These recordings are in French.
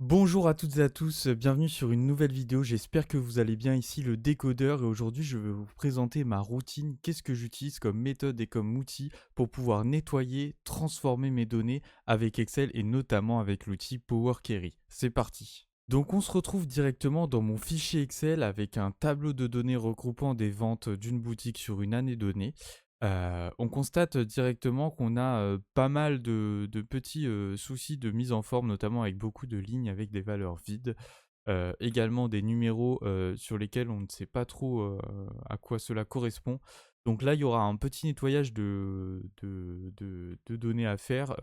Bonjour à toutes et à tous, bienvenue sur une nouvelle vidéo, j'espère que vous allez bien, ici le décodeur et aujourd'hui je vais vous présenter ma routine, qu'est-ce que j'utilise comme méthode et comme outil pour pouvoir nettoyer, transformer mes données avec Excel et notamment avec l'outil Power Query. C'est parti. Donc on se retrouve directement dans mon fichier Excel avec un tableau de données regroupant des ventes d'une boutique sur une année donnée. On constate directement qu'on a pas mal de petits soucis de mise en forme, notamment avec beaucoup de lignes avec des valeurs vides. Également des numéros sur lesquels on ne sait pas trop à quoi cela correspond. Donc là, il y aura un petit nettoyage de données à faire,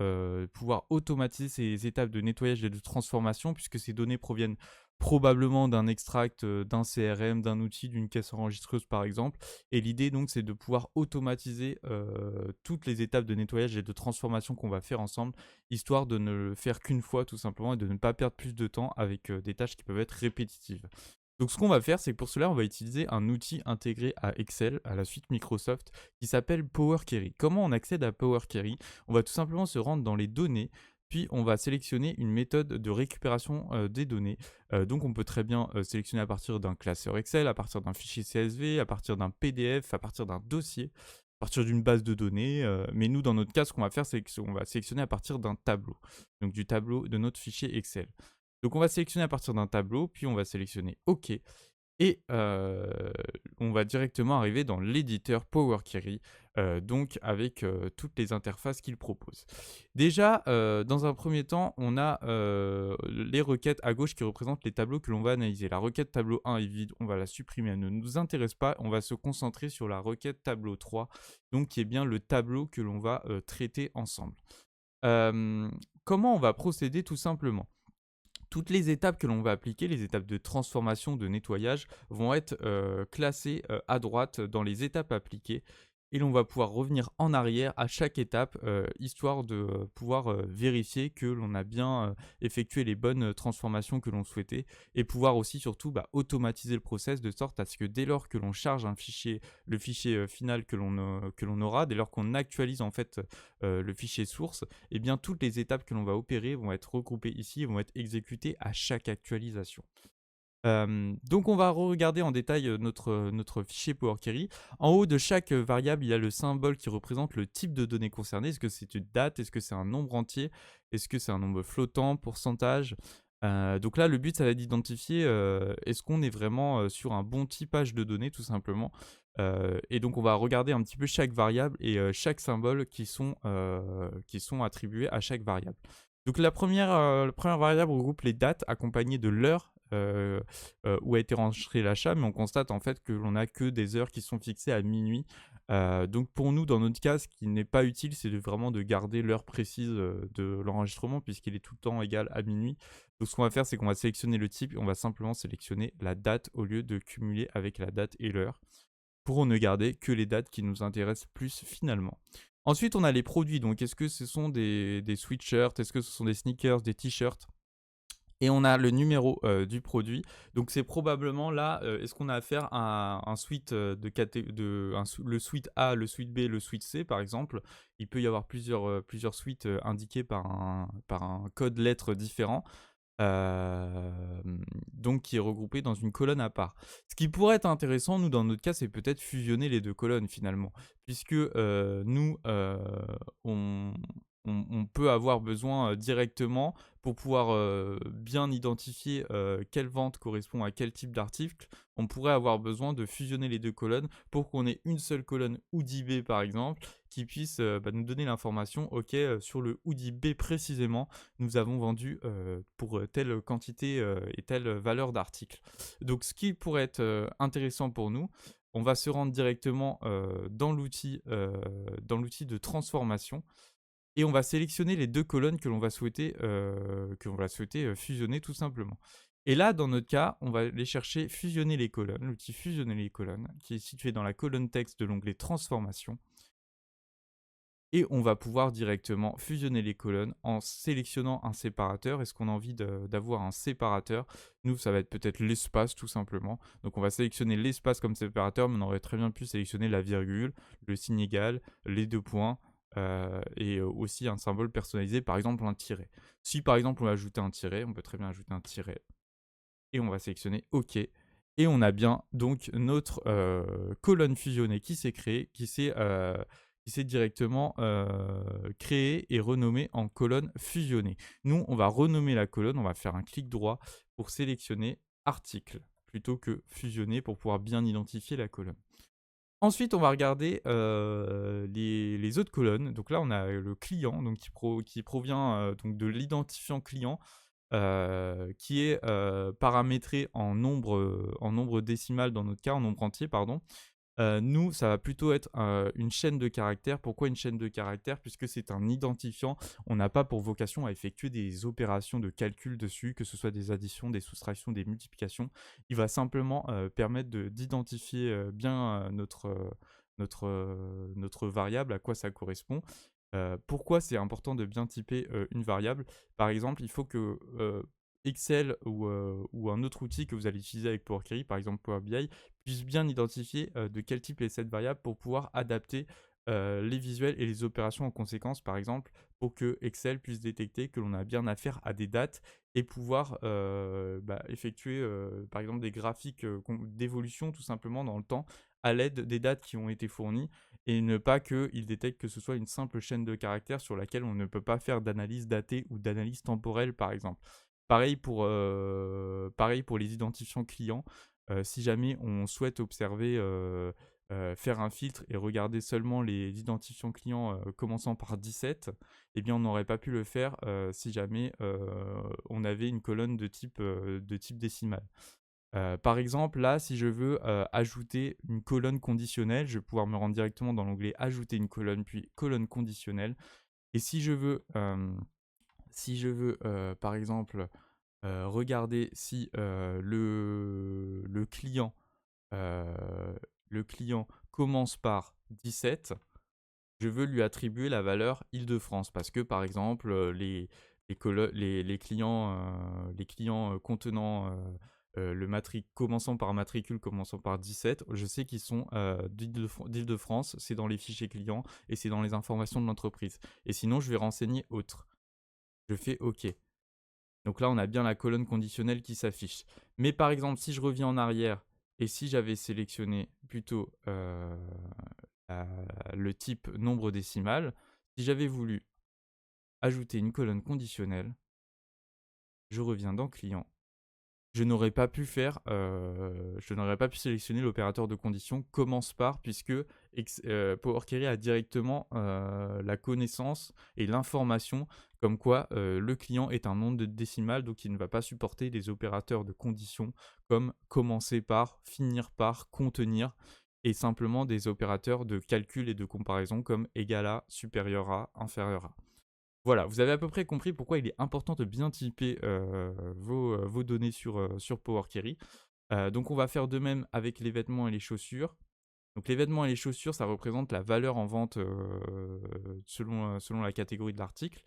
pouvoir automatiser ces étapes de nettoyage et de transformation, puisque ces données proviennent probablement d'un extract, d'un CRM, d'un outil, d'une caisse enregistreuse par exemple. Et l'idée donc c'est de pouvoir automatiser toutes les étapes de nettoyage et de transformation qu'on va faire ensemble, histoire de ne le faire qu'une fois tout simplement et de ne pas perdre plus de temps avec des tâches qui peuvent être répétitives. Donc ce qu'on va faire, c'est que pour cela, on va utiliser un outil intégré à Excel, à la suite Microsoft, qui s'appelle Power Query. Comment on accède à Power Query? On va tout simplement se rendre dans les données, puis on va sélectionner une méthode de récupération des données. Donc on peut très bien sélectionner à partir d'un classeur Excel, à partir d'un fichier CSV, à partir d'un PDF, à partir d'un dossier, à partir d'une base de données. Mais nous, dans notre cas, ce qu'on va faire, c'est qu'on va sélectionner à partir d'un tableau. Donc du tableau de notre fichier Excel. Donc on va sélectionner à partir d'un tableau, puis on va sélectionner OK. Et on va directement arriver dans l'éditeur Power Query, donc avec toutes les interfaces qu'il propose. Déjà, dans un premier temps, on a les requêtes à gauche qui représentent les tableaux que l'on va analyser. La requête tableau 1 est vide, on va la supprimer, elle ne nous intéresse pas. On va se concentrer sur la requête tableau 3, donc qui est bien le tableau que l'on va traiter ensemble. Comment on va procéder tout simplement? Toutes les étapes que l'on va appliquer, les étapes de transformation, de nettoyage, vont être classées à droite dans les étapes appliquées. Et l'on va pouvoir revenir en arrière à chaque étape, histoire de pouvoir vérifier que l'on a bien effectué les bonnes transformations que l'on souhaitait. Et pouvoir aussi surtout automatiser le process de sorte à ce que dès lors que l'on charge un fichier, le fichier final que l'on aura, dès lors qu'on actualise en fait le fichier source, et bien toutes les étapes que l'on va opérer vont être regroupées ici et vont être exécutées à chaque actualisation. Donc on va regarder en détail notre fichier Power Query. En haut de chaque variable, il y a le symbole qui représente le type de données concernées. Est-ce que c'est une date? Est-ce que c'est un nombre entier? Est-ce que c'est un nombre flottant? Pourcentage? Donc là, le but, ça va être d'identifier est-ce qu'on est vraiment sur un bon typage de données, tout simplement. Et donc on va regarder un petit peu chaque variable et chaque symbole qui sont attribués à chaque variable. Donc la première variable regroupe les dates accompagnées de l'heure où a été rentré l'achat, mais on constate en fait que l'on n'a que des heures qui sont fixées à minuit. Donc pour nous, dans notre cas, ce qui n'est pas utile, c'est vraiment de garder l'heure précise de l'enregistrement puisqu'il est tout le temps égal à minuit. Donc ce qu'on va faire, c'est qu'on va sélectionner le type et on va simplement sélectionner la date au lieu de cumuler avec la date et l'heure pour ne garder que les dates qui nous intéressent plus finalement. Ensuite, on a les produits. Donc, est-ce que ce sont des sweatshirts? Est-ce que ce sont des sneakers, des t-shirts? Et on a le numéro du produit. Donc, c'est probablement là, est-ce qu'on a affaire à un suite le suite A, le suite B, le suite C, par exemple. Il peut y avoir plusieurs suites indiquées par un code lettre différent. Donc qui est regroupé dans une colonne à part. Ce qui pourrait être intéressant, nous, dans notre cas, c'est peut-être fusionner les deux colonnes finalement, puisque nous, on peut avoir besoin directement pour pouvoir bien identifier quelle vente correspond à quel type d'article. On pourrait avoir besoin de fusionner les deux colonnes pour qu'on ait une seule colonne hoodie B par exemple, qui puisse nous donner l'information, ok, sur le hoodie B précisément, nous avons vendu pour telle quantité et telle valeur d'article. Donc ce qui pourrait être intéressant pour nous, on va se rendre directement dans l'outil de transformation et on va sélectionner les deux colonnes que l'on va souhaiter fusionner tout simplement. Et là, dans notre cas, on va aller chercher fusionner les colonnes, l'outil fusionner les colonnes, qui est situé dans la colonne texte de l'onglet transformation. Et on va pouvoir directement fusionner les colonnes en sélectionnant un séparateur. Est-ce qu'on a envie d'avoir un séparateur? Nous, ça va être peut-être l'espace tout simplement. Donc on va sélectionner l'espace comme séparateur, mais on aurait très bien pu sélectionner la virgule, le signe égal, les deux points, et aussi un symbole personnalisé, par exemple un tiret. Si par exemple on veut ajouter un tiret, on peut très bien ajouter un tiret et on va sélectionner OK. Et on a bien donc notre colonne fusionnée qui s'est créée, qui s'est directement créée et renommée en colonne fusionnée. Nous, on va renommer la colonne, on va faire un clic droit pour sélectionner article plutôt que fusionner pour pouvoir bien identifier la colonne. Ensuite, on va regarder les autres colonnes. Donc là, on a le client donc qui provient donc de l'identifiant client qui est paramétré en nombre décimal dans notre cas, en nombre entier, pardon. Nous, ça va plutôt être une chaîne de caractères. Pourquoi une chaîne de caractères? Puisque c'est un identifiant. On n'a pas pour vocation à effectuer des opérations de calcul dessus, que ce soit des additions, des soustractions, des multiplications. Il va simplement permettre d'identifier bien notre variable, à quoi ça correspond. Pourquoi c'est important de bien typer une variable? Par exemple, il faut que Excel ou un autre outil que vous allez utiliser avec Power Query, par exemple Power BI, puisse bien identifier de quel type est cette variable pour pouvoir adapter les visuels et les opérations en conséquence, par exemple, pour que Excel puisse détecter que l'on a bien affaire à des dates et pouvoir effectuer, par exemple, des graphiques d'évolution tout simplement dans le temps à l'aide des dates qui ont été fournies et ne pas qu'il détecte que ce soit une simple chaîne de caractères sur laquelle on ne peut pas faire d'analyse datée ou d'analyse temporelle, par exemple. Pareil pour les identifiants clients. Si jamais on souhaite observer, faire un filtre et regarder seulement les identifiants clients commençant par 17, eh bien on n'aurait pas pu le faire si jamais on avait une colonne de type décimal. Par exemple, là, si je veux ajouter une colonne conditionnelle, je vais pouvoir me rendre directement dans l'onglet Ajouter une colonne, puis colonne conditionnelle. Et si je veux par exemple, regarder si euh, le client commence par 17, je veux lui attribuer la valeur Île-de-France parce que par exemple les clients contenant commençant par matricule commençant par 17, je sais qu'ils sont d'Île-de-France, c'est dans les fichiers clients et c'est dans les informations de l'entreprise. Et sinon, je vais renseigner autre. Je fais OK. Donc là, on a bien la colonne conditionnelle qui s'affiche. Mais par exemple, si je reviens en arrière et si j'avais sélectionné plutôt le type nombre décimal, si j'avais voulu ajouter une colonne conditionnelle, je reviens dans Client. Je n'aurais pas pu sélectionner l'opérateur de condition commence par, puisque Power Query a directement la connaissance et l'information comme quoi le client est un nombre de décimal, donc il ne va pas supporter les opérateurs de condition comme commencer par, finir par, contenir, et simplement des opérateurs de calcul et de comparaison comme égal à, supérieur à, inférieur à. Voilà, vous avez à peu près compris pourquoi il est important de bien typer vos données sur Power Query. Donc on va faire de même avec les vêtements et les chaussures. Donc les vêtements et les chaussures, ça représente la valeur en vente selon la catégorie de l'article.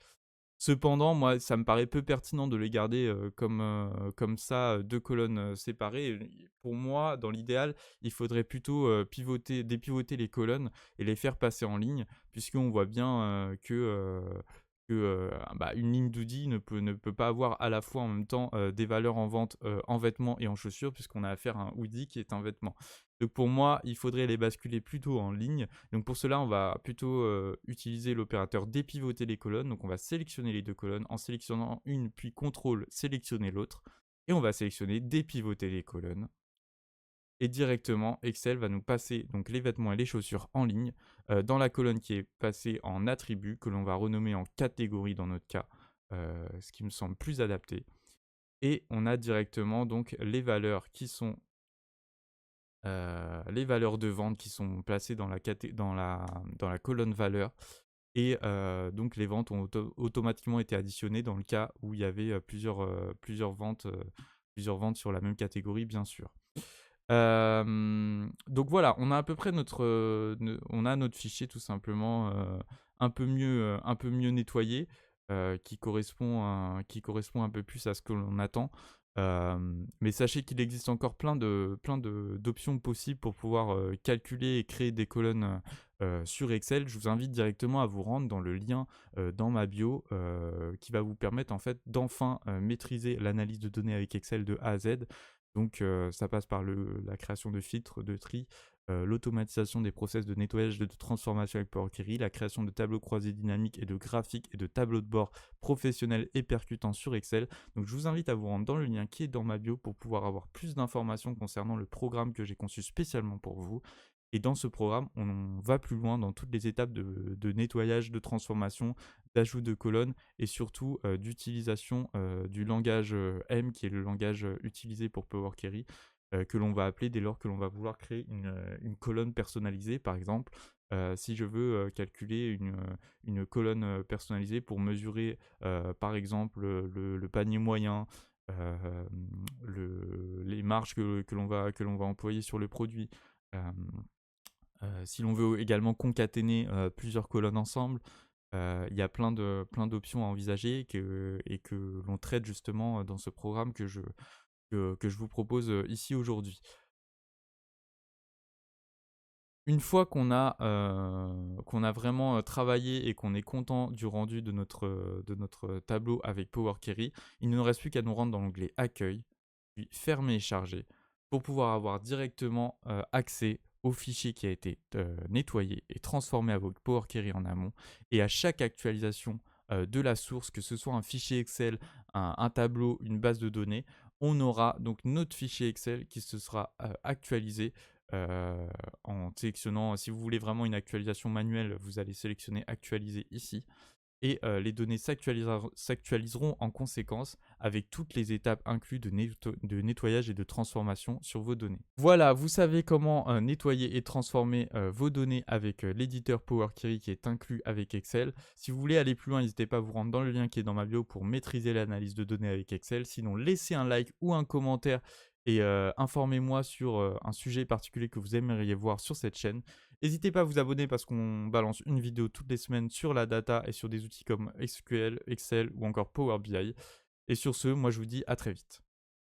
Cependant, moi, ça me paraît peu pertinent de les garder comme ça, deux colonnes séparées. Pour moi, dans l'idéal, il faudrait plutôt dépivoter les colonnes et les faire passer en ligne, puisqu'on voit bien que une ligne d'Oudi ne peut pas avoir à la fois en même temps des valeurs en vente en vêtements et en chaussures, puisqu'on a affaire à un hoodie qui est un vêtement. Donc pour moi, il faudrait les basculer plutôt en ligne. Donc pour cela, on va plutôt utiliser l'opérateur dépivoter les colonnes. Donc on va sélectionner les deux colonnes en sélectionnant une, puis CTRL, sélectionner l'autre. Et on va sélectionner dépivoter les colonnes. Et directement, Excel va nous passer donc les vêtements et les chaussures en ligne dans la colonne qui est passée en attribut, que l'on va renommer en catégorie dans notre cas, ce qui me semble plus adapté. Et on a directement donc les valeurs qui sont les valeurs de vente qui sont placées dans la colonne valeurs. Et donc les ventes ont automatiquement été additionnées dans le cas où il y avait plusieurs ventes sur la même catégorie, bien sûr. Donc voilà, on a à peu près on a notre fichier tout simplement un peu mieux nettoyé, qui correspond un peu plus à ce que l'on attend. Mais sachez qu'il existe encore d'options possibles pour pouvoir calculer et créer des colonnes sur Excel. Je vous invite directement à vous rendre dans le lien dans ma bio qui va vous permettre en fait d'enfin maîtriser l'analyse de données avec Excel de A à Z. Donc ça passe par la création de filtres, de tri, l'automatisation des process de nettoyage et de transformation avec Power Query, la création de tableaux croisés dynamiques et de graphiques et de tableaux de bord professionnels et percutants sur Excel. Donc je vous invite à vous rendre dans le lien qui est dans ma bio pour pouvoir avoir plus d'informations concernant le programme que j'ai conçu spécialement pour vous. Et dans ce programme, on va plus loin dans toutes les étapes de nettoyage, de transformation, d'ajout de colonnes et surtout d'utilisation du langage M, qui est le langage utilisé pour Power Query, que l'on va appeler dès lors que l'on va vouloir créer une colonne personnalisée. Par exemple, si je veux calculer une colonne personnalisée pour mesurer par exemple le panier moyen, les marges que l'on va employer sur le produit. Euh, si l'on veut également concaténer plusieurs colonnes ensemble, il y a plein d'options à envisager et que l'on traite justement dans ce programme que je vous propose ici aujourd'hui. Une fois qu'on a vraiment travaillé et qu'on est content du rendu de notre tableau avec Power Query, il ne nous reste plus qu'à nous rendre dans l'onglet Accueil, puis Fermer et charger, pour pouvoir avoir directement accès au fichier qui a été nettoyé et transformé avec Power Query en amont. Et à chaque actualisation de la source, que ce soit un fichier Excel, un tableau, une base de données, on aura donc notre fichier Excel qui se sera actualisé en sélectionnant, si vous voulez vraiment une actualisation manuelle, vous allez sélectionner actualiser ici. Et les données s'actualiseront en conséquence avec toutes les étapes incluses de nettoyage et de transformation sur vos données. Voilà, vous savez comment nettoyer et transformer vos données avec l'éditeur Power Query qui est inclus avec Excel. Si vous voulez aller plus loin, n'hésitez pas à vous rendre dans le lien qui est dans ma bio pour maîtriser l'analyse de données avec Excel. Sinon, laissez un like ou un commentaire et informez-moi sur un sujet particulier que vous aimeriez voir sur cette chaîne. N'hésitez pas à vous abonner parce qu'on balance une vidéo toutes les semaines sur la data et sur des outils comme SQL, Excel ou encore Power BI. Et sur ce, moi je vous dis à très vite.